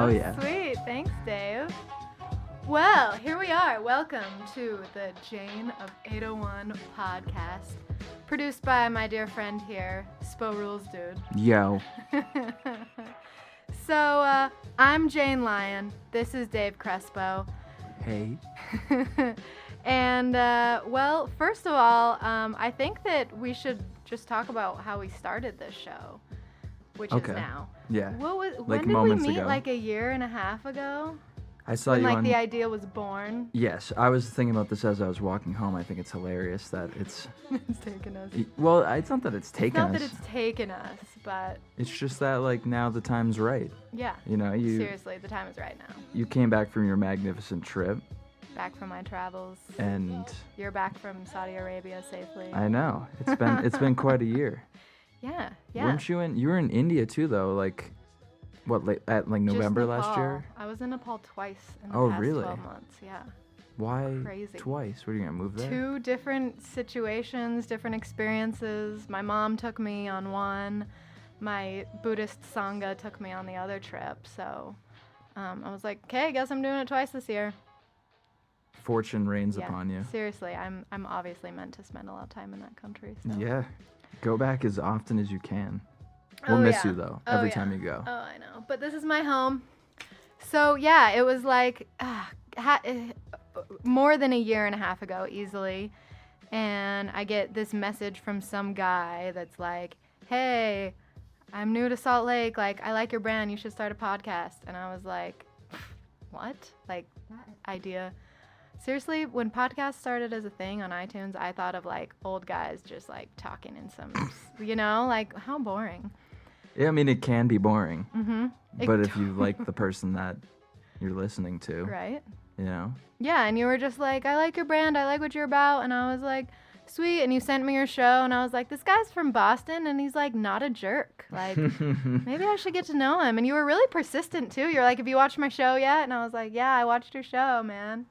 Oh, yeah. Sweet. Thanks, Dave. Well, here we are. Welcome to the JaneOf801 podcast, produced by my dear friend here, Spo Rules Dude. Yo. So, I'm Jane Lyon. This is Dave Crespo. Hey. And, well, first of all, I think that we should just talk about how we started this show, which is now. Yeah. When did moments we meet? ago. Like a year and a half ago? I saw When, you like, on... the idea was born. Yes, I was thinking about this as I was walking home. I think it's hilarious that it's... It's taken us. Well, it's not that it's taken Not us. that it's taken us, but It's just that, like, now the time's right. yeah. You know, Seriously, the time is right now. you came back from your magnificent trip, Back from my travels. and You're back from Saudi Arabia safely. I know it's been quite a year. Yeah. Weren't you in? You were in India too, though. Like, what? At like Just November Nepal. last year. I was in Nepal twice in the Oh, past really? 12 months. Yeah. Why Crazy. twice? What are you gonna move there? Two different situations, different experiences. My mom took me on one. My Buddhist Sangha took me on the other trip. So I was like, okay, I guess I'm doing it twice this year. Fortune rains Yeah, upon you. seriously, I'm obviously meant to spend a lot of time in that country. So. Yeah. Go back as often as you can. We'll miss you though every time you go. Oh, I know. But this is my home. So yeah, it was like more than a year and a half ago, easily. And I get this message from some guy that's like, hey, I'm new to Salt Lake. Like, I like your brand. You should start a podcast. And I was like, what? Like, that idea. Seriously, when podcasts started as a thing on iTunes, I thought of like old guys just like talking in some, like how boring. Yeah, I mean it can be boring. Mm-hmm. But if you like the person that you're listening to, Right? you know. Yeah, and you were just like, I like your brand, I like what you're about, and I was like, sweet, and you sent me your show, and I was like, this guy's from Boston, and he's like not a jerk. Like, maybe I should get to know him. And you were really persistent too. You're like, have you watched my show yet? And I was like, yeah, I watched your show, man.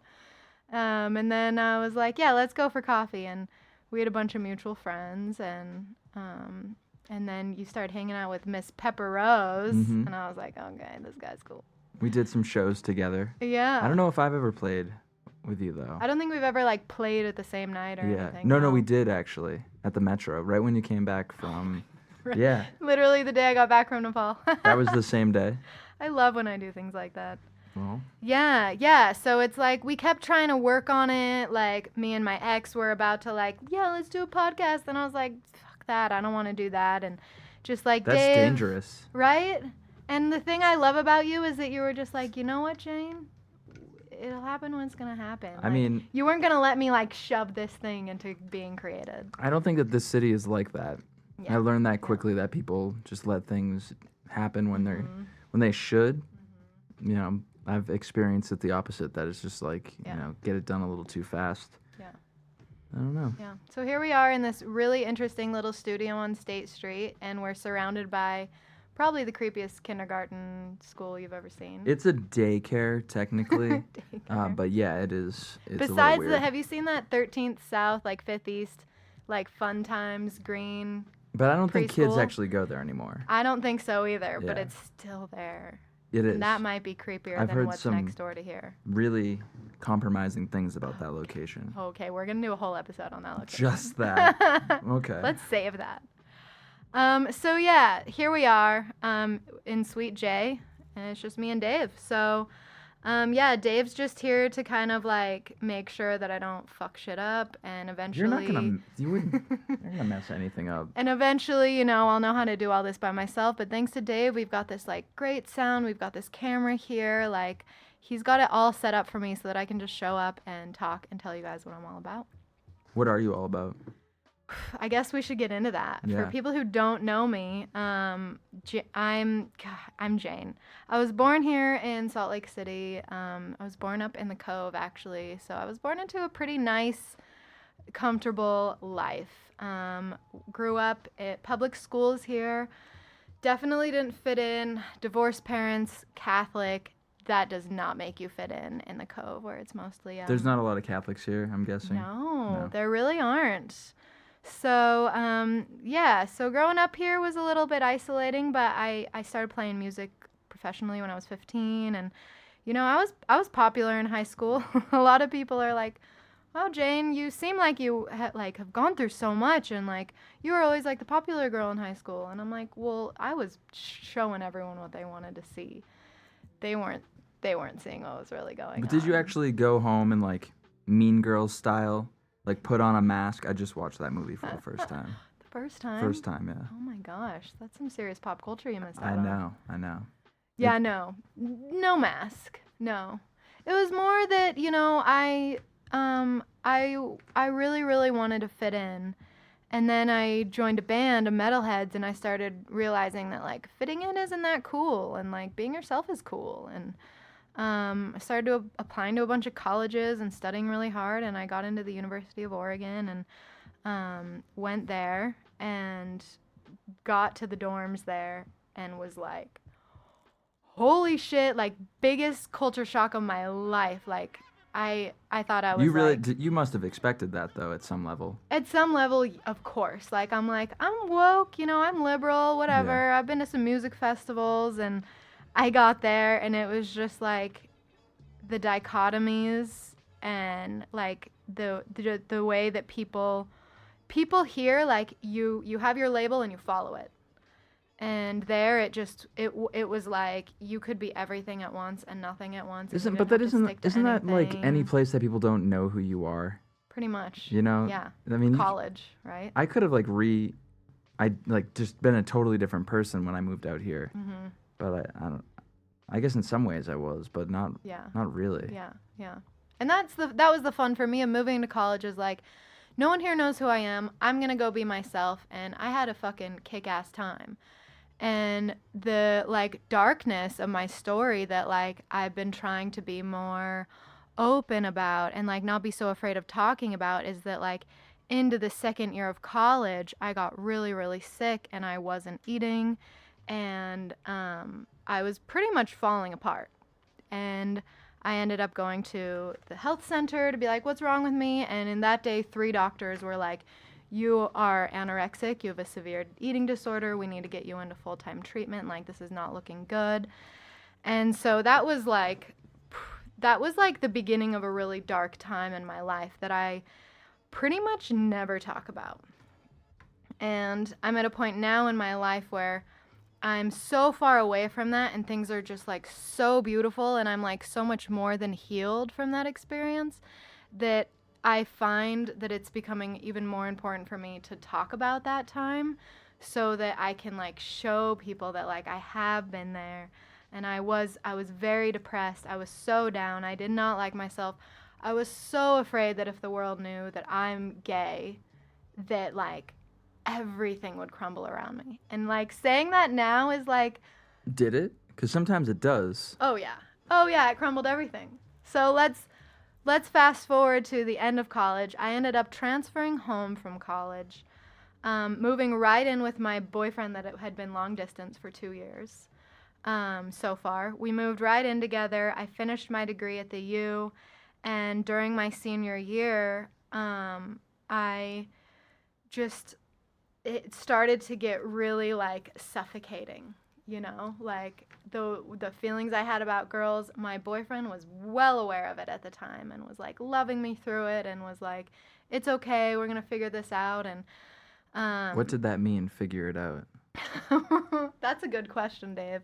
And then I was like, yeah, let's go for coffee. And we had a bunch of mutual friends, and then you started hanging out with Miss Pepper Rose, Mhm. and I was like, okay, this guy's cool. We did some shows together. Yeah. I don't know if I've ever played with you though. I don't think we've ever like played at the same night or Yeah. anything. No, we did actually at the Metro, right when you came back from. Yeah. Literally the day I got back from Nepal. That was the same day. I love when I do things like that. Well. Yeah. So it's like we kept trying to work on it. Like me and my ex were about to like, yeah, let's do a podcast. And I was like, fuck that. I don't want to do that. And just like, That's Dave, dangerous. right? And the thing I love about you is that you were just like, you know what, Jane? It'll happen when it's going to happen. I mean, you weren't going to let me like shove this thing into being created. I don't think that this city is like that. Yeah. I learned that quickly that people just let things happen when they should. You know, I've experienced it the opposite, that it's just like, Yeah. you know, get it done a little too fast. Yeah. I don't know. Yeah. So here we are in this really interesting little studio on State Street, and we're surrounded by probably the creepiest kindergarten school you've ever seen. It's a daycare, technically. Daycare. But yeah, it is. It's a Besides little weird. have you seen that 13th South, like 5th East, like Fun Times Green? But I don't think kids preschool? actually go there anymore. I don't think so either, but Yeah. it's still there. It is. And that might be creepier I've than heard what's some- next door to here. Really compromising things about that location. Okay, we're going to do a whole episode on that location. Just that. Okay. Let's save that. So yeah, here we are in Suite J, and it's just me and Dave. So yeah, Dave's just here to kind of like make sure that I don't fuck shit up, and eventually You're not gonna mess anything up. And eventually, you know, I'll know how to do all this by myself. But thanks to Dave, we've got this like great sound. We've got this camera here. Like he's got it all set up for me so that I can just show up and talk and tell you guys what I'm all about. What are you all about? I guess we should get into that. Yeah. For people who don't know me, I'm Jane. I was born here in Salt Lake City. I was born up in the Cove, actually. So I was born into a pretty nice, comfortable life. Grew up at public schools here. Definitely didn't fit in. Divorced parents, Catholic. That does not make you fit in the Cove, where it's mostly... There's not a lot of Catholics here, I'm guessing. No, there really aren't. So, yeah, so growing up here was a little bit isolating, but I started playing music professionally when I was 15. And, you know, I was popular in high school. A lot of people are like, "Wow, Jane, you seem like you have gone through so much, and like you were always like the popular girl in high school." And I'm like, "Well, I was showing everyone what they wanted to see. They weren't seeing what was really going on." But did you actually go home and like Mean Girls style, like put on a mask? I just watched that movie for the first time. The first time? First time, yeah. Oh my gosh, that's some serious pop culture you missed out on. I know. Yeah, no. No mask. No. It was more that, you know, I really, really wanted to fit in. And then I joined a band of metalheads, and I started realizing that, like, fitting in isn't that cool, and, like, being yourself is cool. And I started applying to a bunch of colleges and studying really hard, and I got into the University of Oregon and went there and got to the dorms there and was like, holy shit, like, biggest culture shock of my life. Like, I thought I was You must have expected that, though, at some level. At some level, of course. Like, I'm woke, you know, I'm liberal, whatever. Yeah. I've been to some music festivals, and I got there, and it was just, like, the dichotomies and, like, the way that people here, like, you have your label and you follow it. And there, it was like you could be everything at once and nothing at once. Isn't that like any place that people don't know who you are? Pretty much. You know? Yeah. I mean, college, right? I could have just been a totally different person when I moved out here. Mm-hmm. But I guess in some ways I was, but not really. Yeah. And that was the fun for me of moving to college, is like, no one here knows who I am. I'm going to go be myself, and I had a fucking kick-ass time. And the, like, darkness of my story that, like, I've been trying to be more open about and, like, not be so afraid of talking about is that, like, into the second year of college, I got really, really sick, and I wasn't eating, and I was pretty much falling apart. And I ended up going to the health center to be like, what's wrong with me? And in that day, 3 doctors were like, you are anorexic, you have a severe eating disorder, we need to get you into full-time treatment, like, this is not looking good. And so that was like the beginning of a really dark time in my life that I pretty much never talk about. And I'm at a point now in my life where I'm so far away from that, and things are just, like, so beautiful, and I'm, like, so much more than healed from that experience that I find that it's becoming even more important for me to talk about that time so that I can, like, show people that, like, I have been there. And I was very depressed. I was so down. I did not like myself. I was so afraid that if the world knew that I'm gay, that, like, everything would crumble around me. And, like, saying that now is like... Did it? Because sometimes it does. Oh, yeah, it crumbled everything. So let's fast forward to the end of college. I ended up transferring home from college, moving right in with my boyfriend that had been long distance for 2 years so far. We moved right in together. I finished my degree at the U, and during my senior year, it started to get really, like, suffocating, you know, like the feelings I had about girls. My boyfriend was well aware of it at the time and was, like, loving me through it and was like, it's okay, we're gonna figure this out. And what did that mean, figure it out? That's a good question, Dave.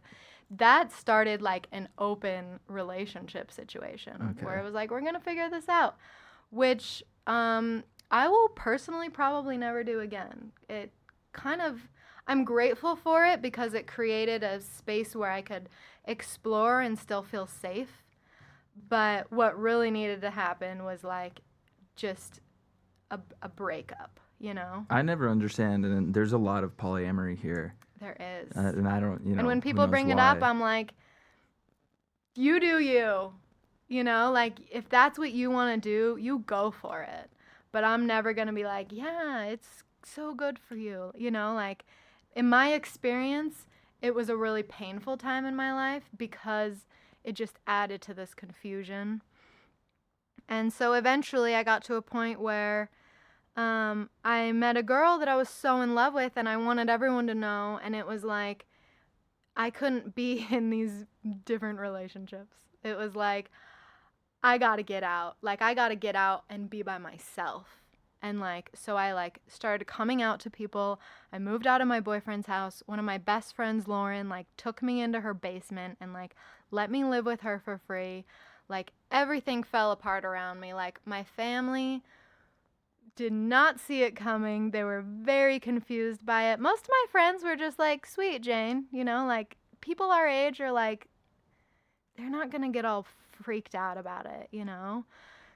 That started, like, an open relationship situation where it was like, we're gonna figure this out, which I will personally probably never do again. I'm grateful for it because it created a space where I could explore and still feel safe. But what really needed to happen was, like, just a breakup, you know? I never understand, and there's a lot of polyamory here. There is. And I don't, you know. And when people bring it up, I'm like, you do you. You know, like, if that's what you want to do, you go for it. But I'm never going to be like, yeah, it's so good for you. You know, like, in my experience, it was a really painful time in my life because it just added to this confusion. And so eventually I got to a point where I met a girl that I was so in love with and I wanted everyone to know. And it was like, I couldn't be in these different relationships. It was like, I gotta get out. Like, I gotta get out and be by myself. And like, so I like started coming out to people. I moved out of my boyfriend's house. One of my best friends, Lauren, like took me into her basement and like let me live with her for free. Like everything fell apart around me. Like my family did not see it coming. They were very confused by it. Most of my friends were just like, sweet Jane, you know, like people our age are like, they're not gonna get all freaked out about it, you know?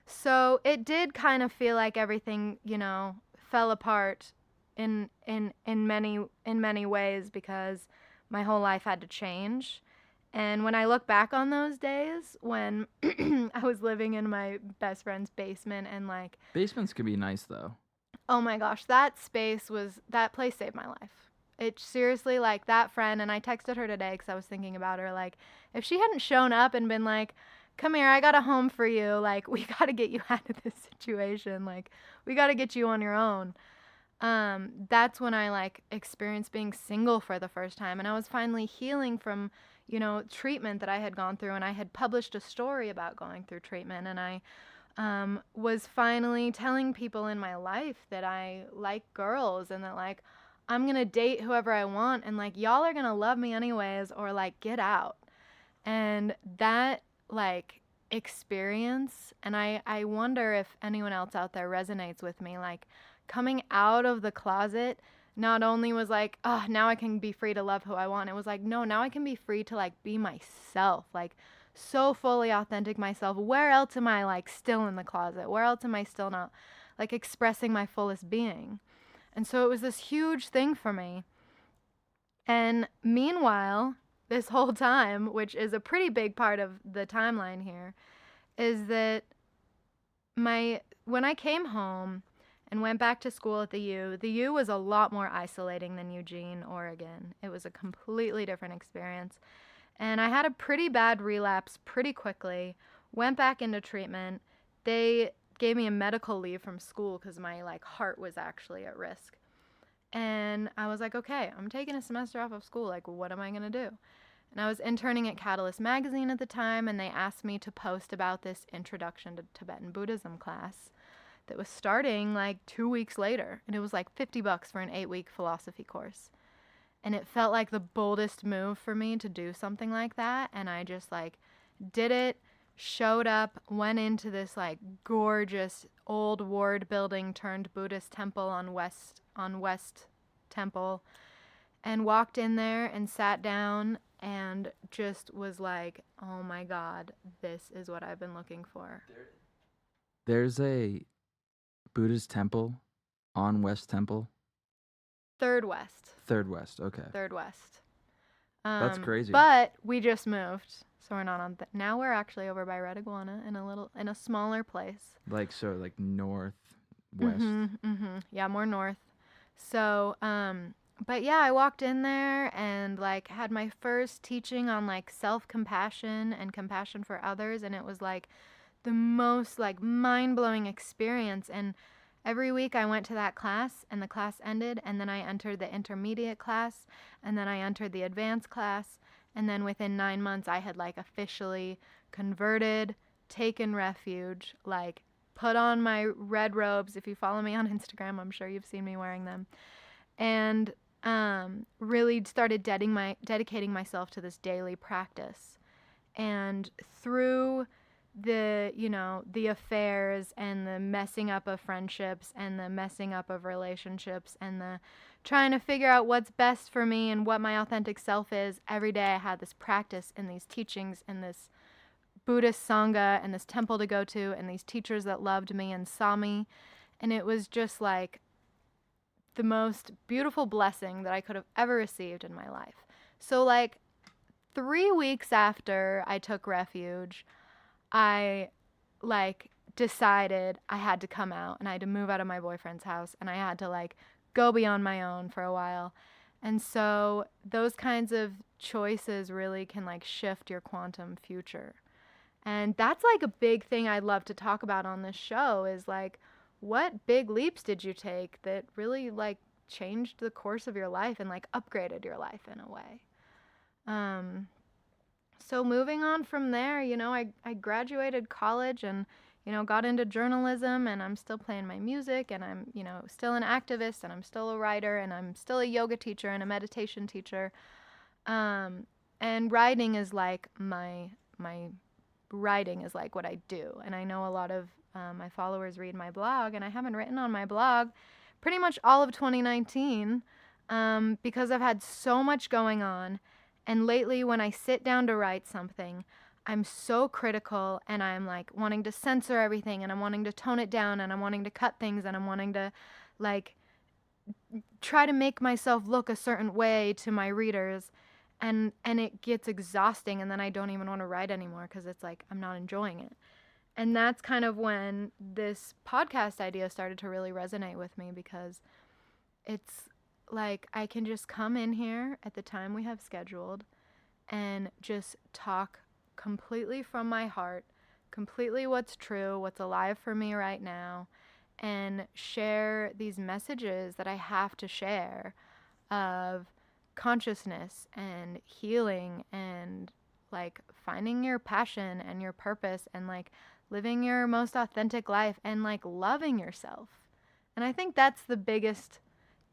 So it did kind of feel like everything, you know, fell apart in many ways because my whole life had to change. And when I look back on those days when I was living in my best friend's basement and like, Basements could be nice though. oh my gosh, that place saved my life. It seriously, like that friend, and I texted her today because I was thinking about her, like, if she hadn't shown up and been like, come here, I got a home for you, like, we got to get you out of this situation, like, we got to get you on your own. That's when I, like, experienced being single for the first time, and I was finally healing from, you know, treatment that I had gone through, and I had published a story about going through treatment, and I was finally telling people in my life that I like girls and that like I'm gonna date whoever I want and like y'all are gonna love me anyways or like get out. And that like experience, and I wonder if anyone else out there resonates with me, like coming out of the closet not only was like, oh, now I can be free to love who I want. It was like, no, now I can be free to like be myself. Like so fully authentic myself. Where else am I like still in the closet? Where else am I still not like expressing my fullest being? And so it was this huge thing for me. And meanwhile, this whole time, which is a pretty big part of the timeline here, is that when I came home and went back to school at the U was a lot more isolating than Eugene, Oregon. It was a completely different experience. And I had a pretty bad relapse pretty quickly, went back into treatment. They gave me a medical leave from school because my like heart was actually at risk. And I was like, okay, I'm taking a semester off of school. Like, what am I going to do? And I was interning at Catalyst Magazine at the time, and they asked me to post about this Introduction to Tibetan Buddhism class that was starting like 2 weeks later. And it was like $50 for an 8-week philosophy course. And it felt like the boldest move for me to do something like that. And I just like did it, showed up, went into this like gorgeous old ward building turned Buddhist temple on West Temple, and walked in there and sat down and just was like, oh my God, this is what I've been looking for. There's a Buddhist temple on West Temple. Third West. Okay. Third West. That's crazy. But we just moved, so we're not on. Now we're actually over by Red Iguana in a smaller place. Like northwest. Yeah, more north. So, but yeah, I walked in there and like had my first teaching on like self-compassion and compassion for others, and it was like the most like mind-blowing experience. And every week I went to that class, and the class ended, and then I entered the intermediate class, and then I entered the advanced class, and then within 9 months I had like officially converted, taken refuge, like put on my red robes. If you follow me on Instagram, I'm sure you've seen me wearing them, and really started dedicating myself to this daily practice. And through the affairs and the messing up of friendships and the messing up of relationships and the trying to figure out what's best for me and what my authentic self is, every day I had this practice and these teachings and this Buddhist Sangha and this temple to go to and these teachers that loved me and saw me. And it was just like the most beautiful blessing that I could have ever received in my life. So like 3 weeks after I took refuge, I like decided I had to come out and I had to move out of my boyfriend's house and I had to like go be on my own for a while. And so those kinds of choices really can like shift your quantum future. And that's like a big thing I'd love to talk about on this show is like, what big leaps did you take that really like changed the course of your life and like upgraded your life in a way? So moving on from there, you know, I graduated college and, you know, got into journalism, and I'm still playing my music, and I'm, you know, still an activist, and I'm still a writer, and I'm still a yoga teacher and a meditation teacher. And writing is like my writing is like what I do. And I know a lot of my followers read my blog, and I haven't written on my blog pretty much all of 2019 because I've had so much going on. And lately, when I sit down to write something, I'm so critical, and I'm like wanting to censor everything, and I'm wanting to tone it down, and I'm wanting to cut things, and I'm wanting to like try to make myself look a certain way to my readers. And it gets exhausting, and then I don't even want to write anymore because it's like I'm not enjoying it. And that's kind of when this podcast idea started to really resonate with me, because it's like I can just come in here at the time we have scheduled and just talk completely from my heart, completely what's true, what's alive for me right now, and share these messages that I have to share of consciousness and healing and like finding your passion and your purpose and like living your most authentic life and like loving yourself. And I think that's the biggest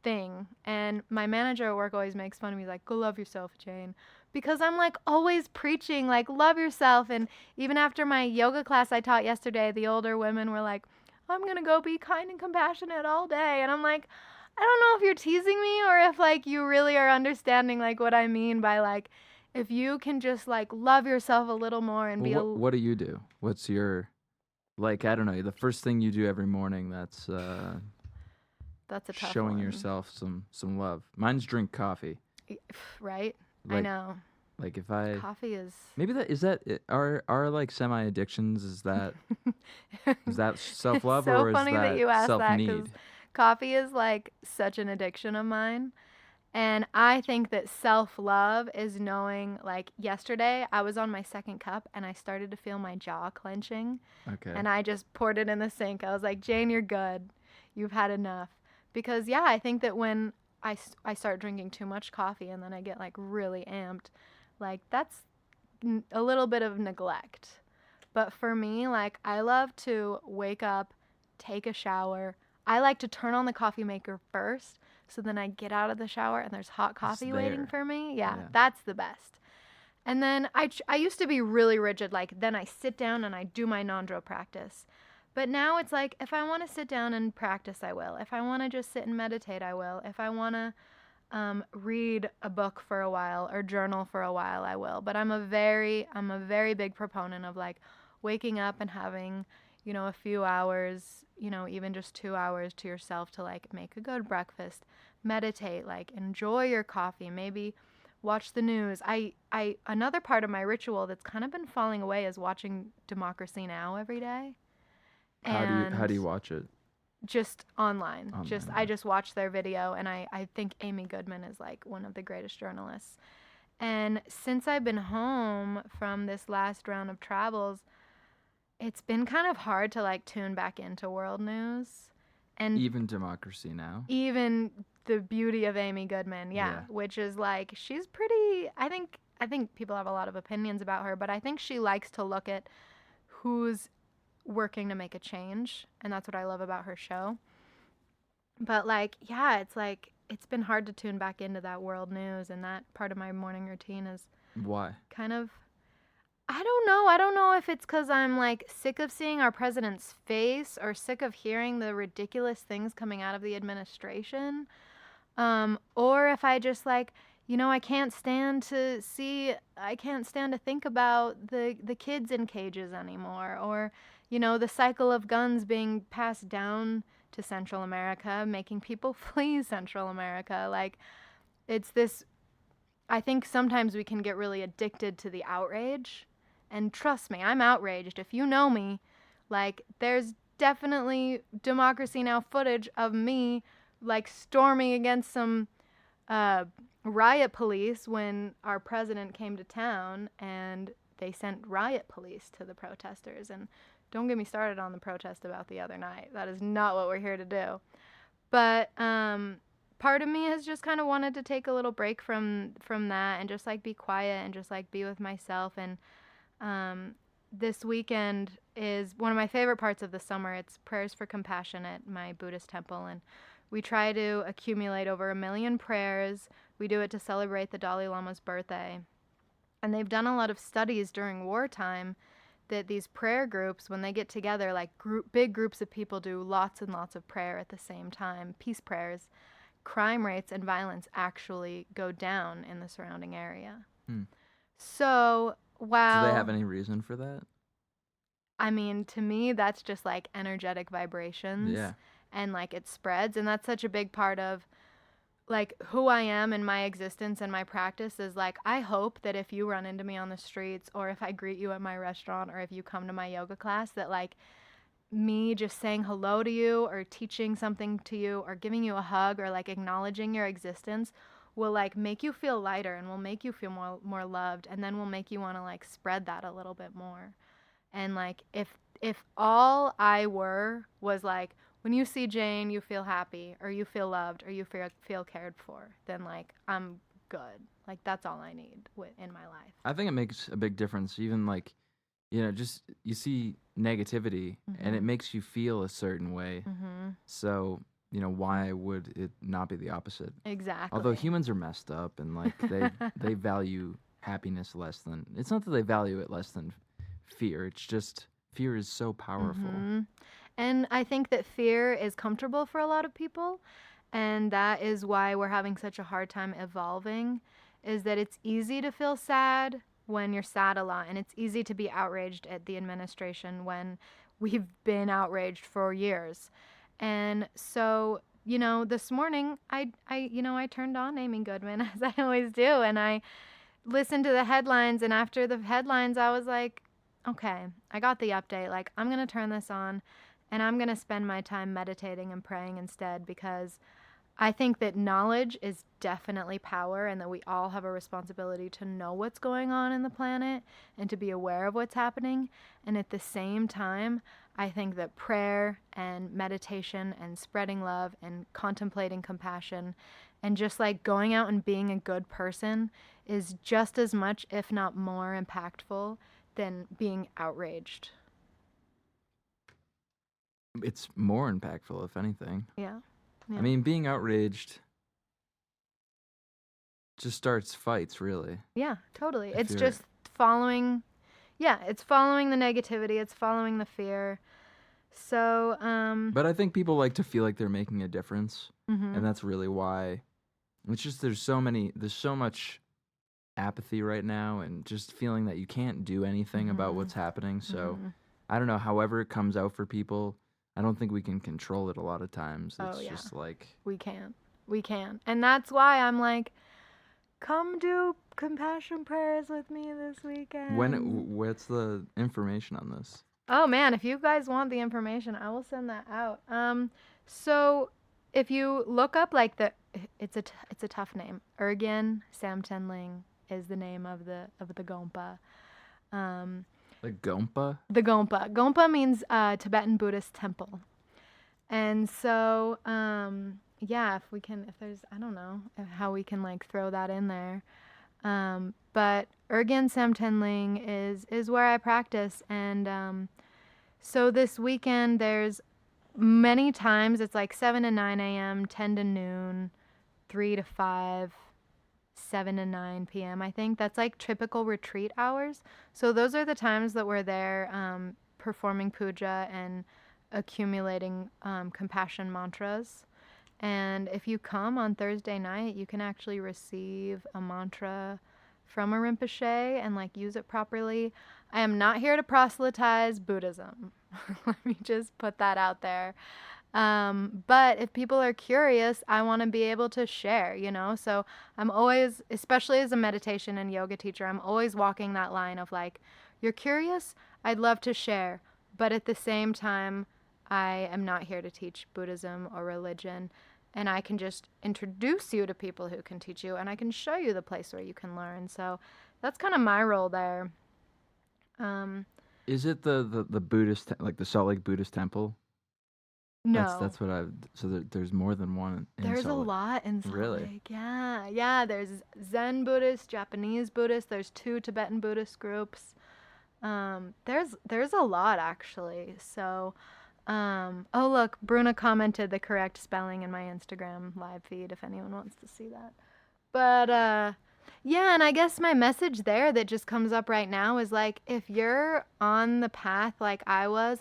thing. And my manager at work always makes fun of me, like, go love yourself, Jane. Because I'm like always preaching, like, love yourself. And even after my yoga class I taught yesterday, the older women were like, I'm going to go be kind and compassionate all day. And I'm like, I don't know if you're teasing me or if like you really are understanding like what I mean by like, if you can just like love yourself a little more and Well, what do you do? What's your, like, I don't know, the first thing you do every morning that's a tough showing one. yourself some love. Mine's drink coffee. Right? Like, I know. Like if I Coffee is maybe that is that it, are like semi addictions, is that self love so or is funny that you asked self that, need? 'cause coffee is like such an addiction of mine. And I think that self-love is knowing, like yesterday, I was on my second cup and I started to feel my jaw clenching. Okay. And I just poured it in the sink. I was like, Jane, you're good. You've had enough. Because, yeah, I think that when I start drinking too much coffee and then I get like really amped, like that's a little bit of neglect. But for me, like I love to wake up, take a shower. I like to turn on the coffee maker first. So then I get out of the shower and there's hot coffee waiting for me. Yeah, that's the best. And then I used to be really rigid. Like then I sit down and I do my non-drill practice. But now it's like if I want to sit down and practice, I will. If I want to just sit and meditate, I will. If I want to read a book for a while or journal for a while, I will. But I'm a very big proponent of like waking up and having, you know, a few hours, you know, even just 2 hours to yourself to like make a good breakfast, meditate, like enjoy your coffee, maybe watch the news. Another part of my ritual that's kind of been falling away is watching Democracy Now! Every day. How do you watch it? Just online. I just watch their video, and I think Amy Goodman is like one of the greatest journalists. And since I've been home from this last round of travels, it's been kind of hard to like tune back into world news. And even Democracy Now? Even the beauty of Amy Goodman, yeah. Which is like she's pretty, I think people have a lot of opinions about her, but I think she likes to look at who's working to make a change, and that's what I love about her show. But like, yeah, it's like it's been hard to tune back into that world news, and that part of my morning routine is why? Kind of, I don't know. I don't know if it's because I'm like sick of seeing our president's face or sick of hearing the ridiculous things coming out of the administration. Or if I just like, you know, I can't stand to think about the kids in cages anymore, or, you know, the cycle of guns being passed down to Central America, making people flee Central America. Like, it's this, I think sometimes we can get really addicted to the outrage. And trust me, I'm outraged. If you know me, like, there's definitely Democracy Now! Footage of me, like, storming against some riot police when our president came to town, and they sent riot police to the protesters. And don't get me started on the protest about the other night. That is not what we're here to do. But part of me has just kind of wanted to take a little break from that and just like be quiet and just like be with myself. And this weekend is one of my favorite parts of the summer. It's prayers for compassion at my Buddhist temple, and we try to accumulate over 1 million prayers. We do it to celebrate the Dalai Lama's birthday. And they've done a lot of studies during wartime that these prayer groups, when they get together, like big groups of people do lots and lots of prayer at the same time, peace prayers, crime rates and violence actually go down in the surrounding area. So, wow. Do they have any reason for that? I mean, to me, that's just like energetic vibrations. Yeah. And like it spreads. And that's such a big part of like who I am and my existence and my practice is like, I hope that if you run into me on the streets or if I greet you at my restaurant or if you come to my yoga class, that like me just saying hello to you or teaching something to you or giving you a hug or like acknowledging your existence will like make you feel lighter and will make you feel more loved, and then will make you want to like spread that a little bit more. And like if all I were was like, when you see Jane, you feel happy or you feel loved or you feel cared for, then like I'm good. Like that's all I need in my life. I think it makes a big difference. Even like, just you see negativity and it makes you feel a certain way. So, why would it not be the opposite? Exactly. Although humans are messed up and like they value happiness less than, it's not that they value it less than fear. It's just fear is so powerful. And I think that fear is comfortable for a lot of people, and that is why we're having such a hard time evolving, is that it's easy to feel sad when you're sad a lot, and it's easy to be outraged at the administration when we've been outraged for years. And so, this morning I turned on Amy Goodman as I always do, and I listened to the headlines, and after the headlines I was like, okay, I got the update. Like, I'm going to turn this on and I'm going to spend my time meditating and praying instead, because I think that knowledge is definitely power and that we all have a responsibility to know what's going on in the planet and to be aware of what's happening. And at the same time, I think that prayer and meditation and spreading love and contemplating compassion and just like going out and being a good person is just as much, if not more, impactful than being outraged. It's more impactful, if anything. Yeah. I mean, being outraged just starts fights, really. Yeah, totally. It's just following, it's following the negativity. It's following the fear. So, But I think people like to feel like they're making a difference. And that's really why. It's just there's so much apathy right now and just feeling that you can't do anything about what's happening. So I don't know, however it comes out for people, I don't think we can control it a lot of times. It's just like we can. And that's why I'm like, come do compassion prayers with me this weekend. What's the information on this? Oh man, if you guys want the information, I will send that out. So if you look up like it's a tough name. Urgyen Samten Ling is the name of the Gompa. The Gompa? The Gompa. Gompa means Tibetan Buddhist temple. And so, if there's, I don't know how we can like throw that in there. But Urgyen Samten Ling is where I practice. And so this weekend there's many times, it's like 7 to 9 a.m., 10 to noon, 3 to 5, 7 to 9 p.m. I think that's like typical retreat hours. So those are the times that we're there performing puja and accumulating compassion mantras. And if you come on Thursday night, you can actually receive a mantra from a Rinpoche and like use it properly. I am not here to proselytize Buddhism. Let me just put that out there. But if people are curious, I want to be able to share, So I'm always, especially as a meditation and yoga teacher, I'm always walking that line of like, you're curious? I'd love to share. But at the same time, I am not here to teach Buddhism or religion. And I can just introduce you to people who can teach you, and I can show you the place where you can learn. So that's kind of my role there. Is it the Buddhist, like the Salt Lake Buddhist temple? No. That's what I've. So there's more than one in There's a Salt Lake. lot in Salt Really? Lake. Yeah. Yeah, there's Zen Buddhist, Japanese Buddhist, there's 2 Tibetan Buddhist groups. There's a lot actually. So, oh look, Bruna commented the correct spelling in my Instagram live feed if anyone wants to see that. But yeah, and I guess my message there that just comes up right now is like if you're on the path like I was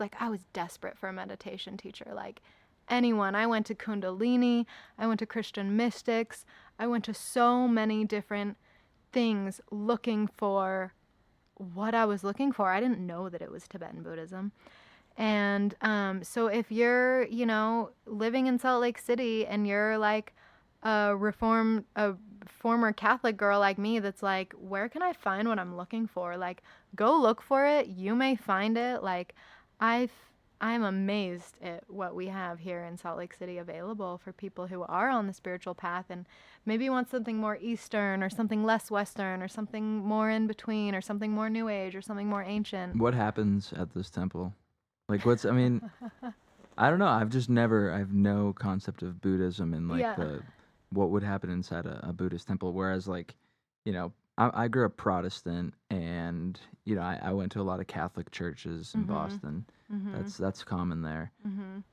desperate for a meditation teacher. Like anyone. I went to Kundalini, I went to Christian mystics, I went to so many different things looking for what I was looking for. I didn't know that it was Tibetan Buddhism. And so if you're, living in Salt Lake City and you're like a former Catholic girl like me that's like, where can I find what I'm looking for? Like, go look for it. You may find it. Like, I I'm amazed at what we have here in Salt Lake City available for people who are on the spiritual path and maybe want something more Eastern or something less Western or something more in between or something more New Age or something more ancient. What happens at this temple? Like, I mean, I don't know. I have no concept of Buddhism and like Yeah. what would happen inside a Buddhist temple. Whereas, like, I grew up Protestant, and I went to a lot of Catholic churches in Boston. That's common there.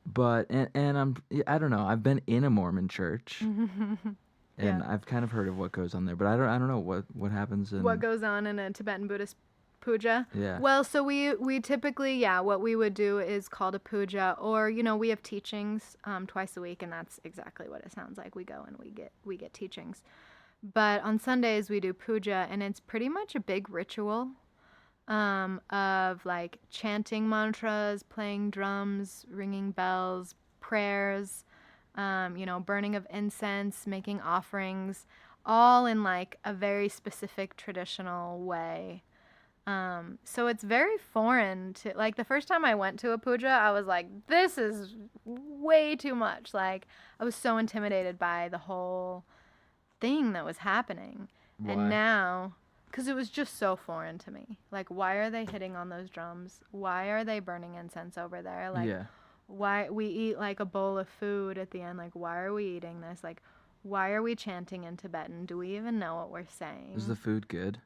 But I don't know. I've been in a Mormon church, and Yeah. I've kind of heard of what goes on there. But I don't know what happens in. What goes on in a Tibetan Buddhist puja? Yeah. Well, so we typically, what we would do is called a puja, or we have teachings twice a week, and that's exactly what it sounds like. We go and we get teachings. But on Sundays we do puja, and it's pretty much a big ritual of like chanting mantras, playing drums, ringing bells, prayers, burning of incense, making offerings, all in like a very specific traditional way. So it's very foreign to, like, the first time I went to a puja, I was like, this is way too much. Like, I was so intimidated by the whole thing that was happening. Why? And now, because it was just so foreign to me. Like, why are they hitting on those drums? Why are they burning incense over there? Like, Yeah. why we eat like a bowl of food at the end? Like, why are we eating this? Like, why are we chanting in Tibetan? Do we even know what we're saying? Is the food good?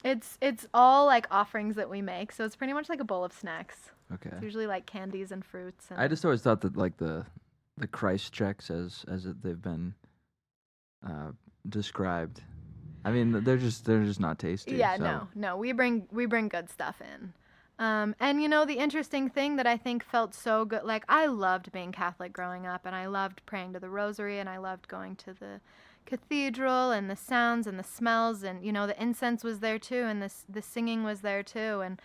It's all like offerings that we make, so it's pretty much like a bowl of snacks. Okay. It's usually like candies and fruits. And I just always thought that like the Christ checks they've been described. I mean, they're just not tasty. yeah, so. no, we bring good stuff in. And the interesting thing that I think felt so good, like I loved being Catholic growing up, and I loved praying to the rosary, and I loved going to the cathedral, and the sounds and the smells, and the incense was there too, and the singing was there too, and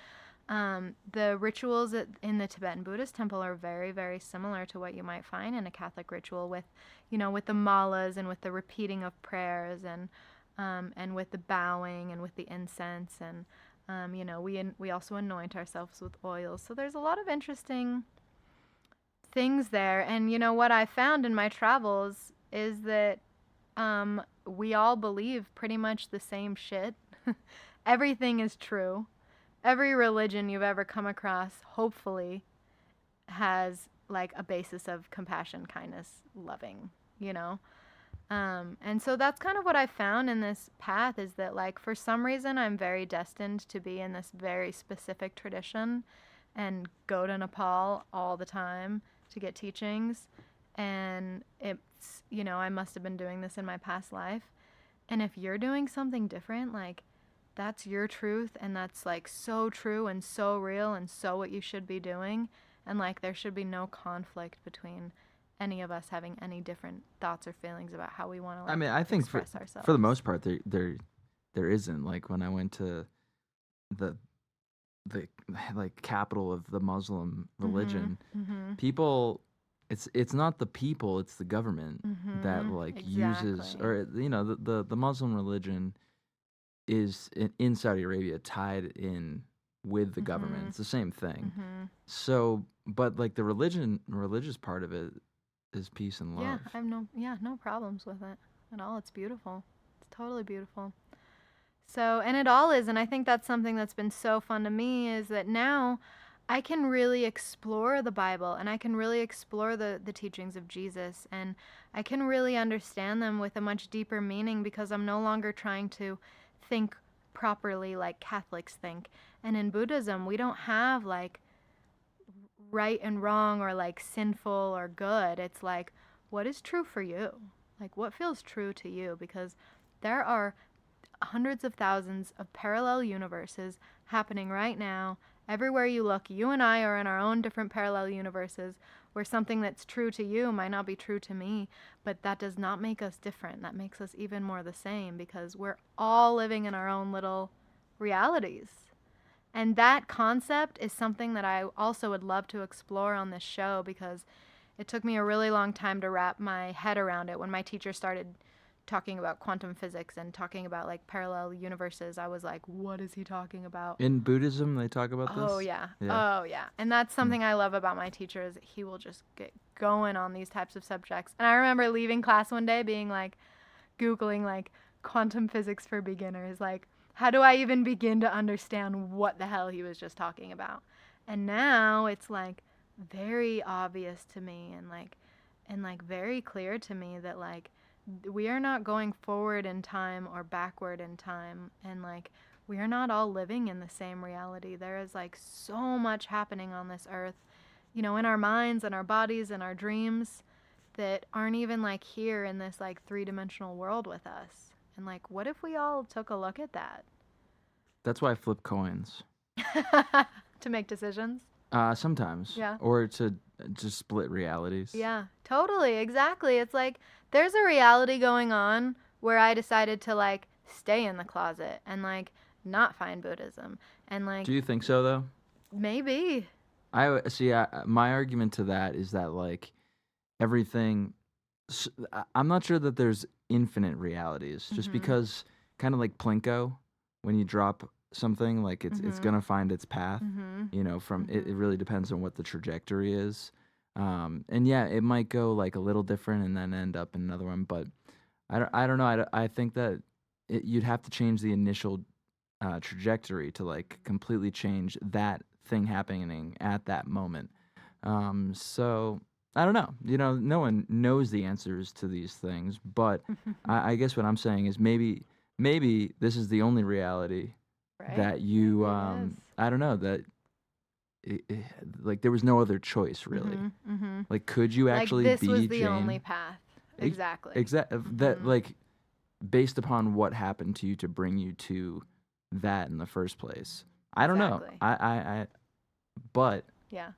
the rituals in the Tibetan Buddhist temple are very, very similar to what you might find in a Catholic ritual with the malas and with the repeating of prayers and with the bowing and with the incense, and we also anoint ourselves with oils. So there's a lot of interesting things there. And what I found in my travels is that we all believe pretty much the same shit. Everything is true. Every religion you've ever come across, hopefully, has like a basis of compassion, kindness, loving, and so that's kind of what I found in this path, is that like for some reason I'm very destined to be in this very specific tradition and go to Nepal all the time to get teachings. And it's, I must have been doing this in my past life. And if you're doing something different, like that's your truth, and that's like so true and so real and so what you should be doing. And like there should be no conflict between any of us having any different thoughts or feelings about how we want to I mean, I think express ourselves. for the most part there isn't. Like when I went to the like capital of the Muslim religion, people, it's not the people, it's the government that like uses, or the Muslim religion is in Saudi Arabia tied in with the government. It's the same thing. So, but like the religious part of it is peace and love. Yeah, I have no problems with it at all. It's beautiful. It's totally beautiful. So, and it all is, and I think that's something that's been so fun to me, is that now I can really explore the Bible, and I can really explore the teachings of Jesus, and I can really understand them with a much deeper meaning because I'm no longer trying to think properly like Catholics think. And in Buddhism, we don't have like right and wrong or like sinful or good. It's like, what is true for you? Like, what feels true to you? Because there are hundreds of thousands of parallel universes happening right now. Everywhere you look, you and I are in our own different parallel universes where something that's true to you might not be true to me, but that does not make us different. That makes us even more the same because we're all living in our own little realities. And that concept is something that I also would love to explore on this show because it took me a really long time to wrap my head around it. When my teacher started talking about quantum physics and talking about like parallel universes, I was like, what is he talking about? In Buddhism, they talk about this? Oh yeah. Yeah. Oh yeah. And that's something I love about my teacher is he will just get going on these types of subjects. And I remember leaving class one day being like Googling like quantum physics for beginners, like how do I even begin to understand what the hell he was just talking about? And now it's like very obvious to me and like very clear to me that like we are not going forward in time or backward in time, and like we are not all living in the same reality. There is like so much happening on this earth, you know, in our minds and our bodies and our dreams that aren't even like here in this like three-dimensional world with us. And like, what if we all took a look at that? That's why I flip coins. To make decisions? Sometimes. Yeah. Or to just split realities. Yeah, totally, exactly. It's like there's a reality going on where I decided to like stay in the closet and like not find Buddhism and like Do you think so though? maybe. I see. My argument to that is that like everything. I'm not sure that there's infinite realities. Just because, kind of like Plinko, when you drop something, like it's gonna find its path. You know, from it really depends on what the trajectory is. And yeah, it might go like a little different and then end up in another one. But I don't know. I think that you'd have to change the initial trajectory to like completely change that thing happening at that moment. So I don't know. You know, no one knows the answers to these things, but I guess what I'm saying is maybe this is the only reality Right? that you Maybe it is. I don't know that like there was no other choice really. Like could you Like actually this be was the Jane? only path. Exactly. That like based upon what happened to you to bring you to that in the first place. I don't know. Exactly. But Yeah.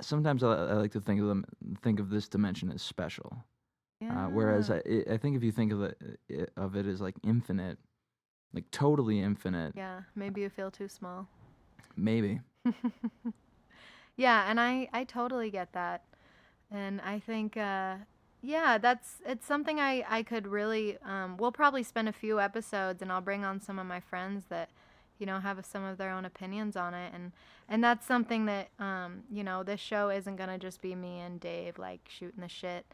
sometimes I like to think of this dimension as special. Yeah. Whereas I think if you think of it as like infinite, like totally infinite, Yeah, maybe you feel too small. maybe. Yeah, and I totally get that. And I think yeah, it's something I could really we'll probably spend a few episodes and I'll bring on some of my friends that you know have some of their own opinions on it, and that's something that you know, this show isn't going to just be me and Dave like shooting the shit.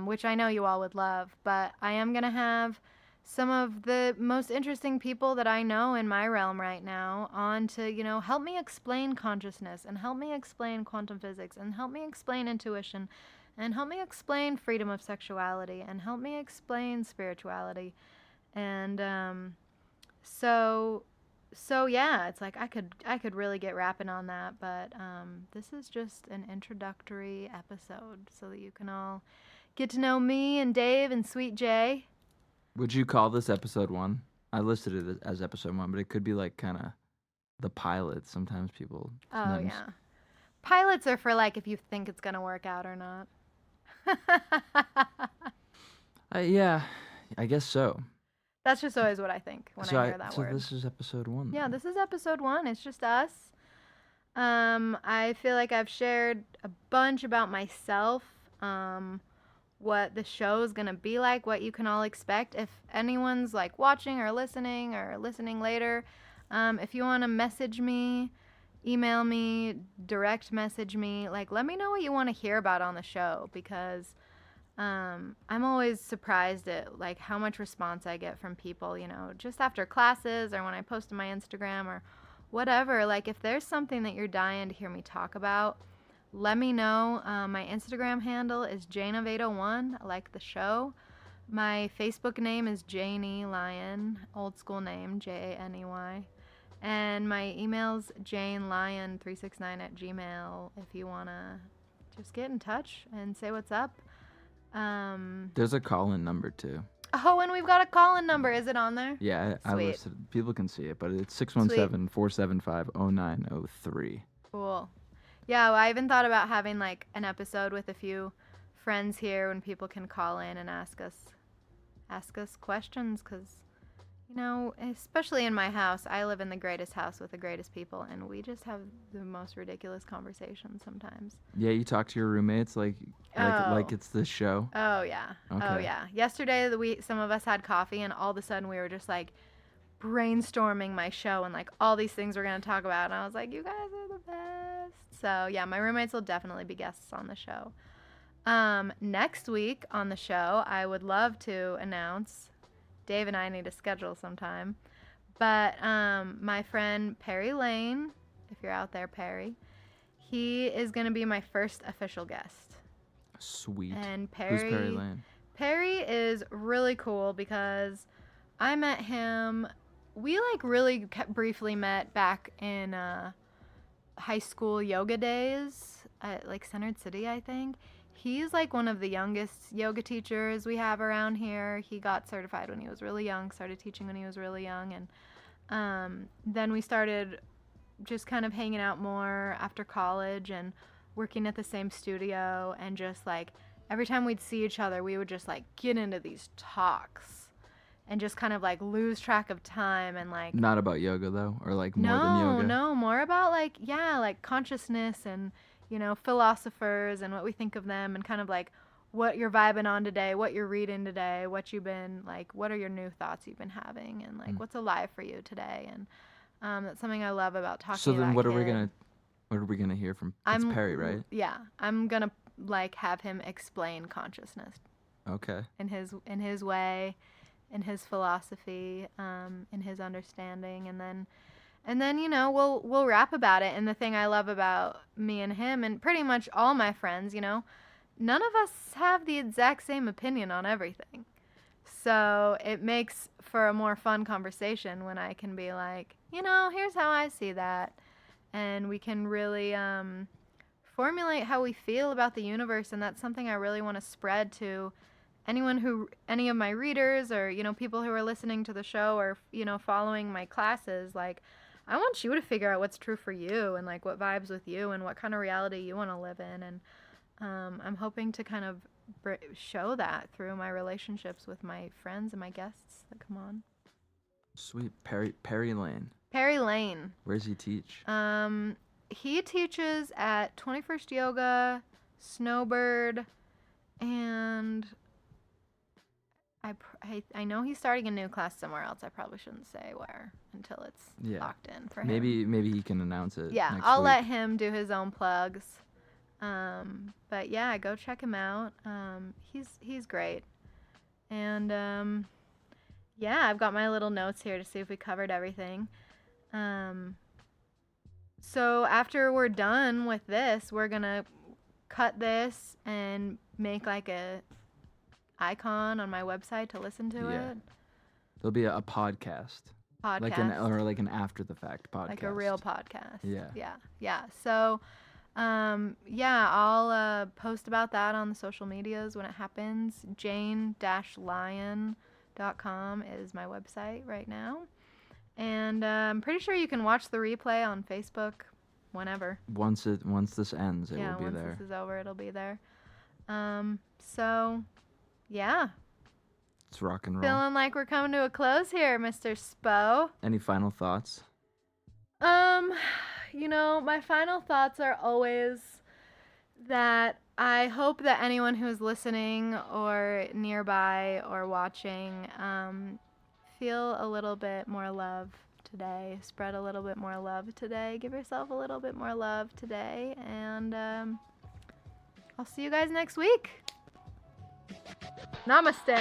Which I know you all would love, but I am going to have some of the most interesting people that I know in my realm right now on to, you know, help me explain consciousness and help me explain quantum physics and help me explain intuition and help me explain freedom of sexuality and help me explain spirituality. And so yeah, it's like I could really get rapping on that, but this is just an introductory episode so that you can all get to know me and Dave and Sweet Jay. Would you call this episode 1? I listed it as episode 1, but it could be like kind of the pilot. Sometimes people. Oh yeah, pilots are for like if you think it's gonna work out or not. Yeah, I guess so. That's just always what I think when I hear that word. So this is episode 1. Yeah, this is episode 1. It's just us. I feel like I've shared a bunch about myself, what the show is gonna be like, what you can all expect. If anyone's like watching or listening later, if you want to message me, email me, direct message me, like let me know what you want to hear about on the show because I'm always surprised at like how much response I get from people, you know, just after classes or when I post on my Instagram whatever. Like, if there's something that you're dying to hear me talk about, let me know. My Instagram handle is JaneOf801, like the show. My Facebook name is Janey Lyon, old school name, Janey. And my email's janelion369@gmail if you want to just get in touch and say what's up. There's a call-in number, too. Oh, and we've got a call-in number. Is it on there? Yeah, I listed. People can see it, but it's 617-475-0903. Cool. Yeah, well, I even thought about having like an episode with a few friends here when people can call in and ask us questions, because, you know, especially in my house, I live in the greatest house with the greatest people, and we just have the most ridiculous conversations sometimes. Yeah, you talk to your roommates like it's the show. Oh yeah. Okay. Oh yeah. Yesterday some of us had coffee, and all of a sudden we were just like brainstorming my show and like all these things we're gonna talk about, and I was like, you guys are the best. So yeah, my roommates will definitely be guests on the show. Next week on the show, I would love to announce, Dave and I need to schedule sometime, but my friend Perry Lane, if you're out there, Perry, he is going to be my first official guest. Sweet. And Who's Perry Lane? Perry is really cool because I met him, we like really briefly met back in high school yoga days at like Centered City, I think. He's like one of the youngest yoga teachers we have around here. He got certified when he was really young, started teaching when he was really young, and then we started just kind of hanging out more after college and working at the same studio, and just like every time we'd see each other, we would just like get into these talks and just kind of like lose track of time, and like Not about yoga though, or like more than yoga? No, more about like, yeah, like consciousness and, you know, philosophers and what we think of them, and kind of like what you're vibing on today, what you're reading today, what you've been like, what are your new thoughts you've been having, and like what's alive for you today. And that's something I love about talking to So then that what kid. are we gonna hear from? It's Perry, right? Yeah, I'm gonna like have him explain consciousness. Okay. In his way, in his philosophy, in his understanding, and then you know, we'll rap about it. And the thing I love about me and him, and pretty much all my friends, you know, none of us have the exact same opinion on everything. So it makes for a more fun conversation when I can be like, you know, here's how I see that. And we can really formulate how we feel about the universe. And that's something I really want to spread to any of my readers, or, you know, people who are listening to the show, or, you know, following my classes. Like, I want you to figure out what's true for you, and like what vibes with you, and what kind of reality you want to live in. And I'm hoping to kind of show that through my relationships with my friends and my guests that come on. Sweet. Perry Lane. Perry Lane. Where does he teach? He teaches at 21st Yoga, Snowbird, and I know he's starting a new class somewhere else. I probably shouldn't say where until it's locked in for him. Maybe he can announce it. Yeah, next I'll week. let him do his own plugs. But yeah, go check him out. He's great. And yeah, I've got my little notes here to see if we covered everything. So after we're done with this, we're gonna cut this and make like a icon on my website to listen to it. There'll be a podcast. Like an after the fact podcast. Like a real podcast. Yeah. Yeah. So I'll post about that on the social medias when it happens. Jane-lion.com is my website right now. And I'm pretty sure you can watch the replay on Facebook whenever. Once this ends, it will be there. Yeah, once this is over, it'll be there. So yeah. It's rock and roll. Feeling like we're coming to a close here, Mr. Spo. Any final thoughts? You know, my final thoughts are always that I hope that anyone who's listening or nearby or watching feel a little bit more love today. Spread a little bit more love today. Give yourself a little bit more love today. And I'll see you guys next week. Namaste.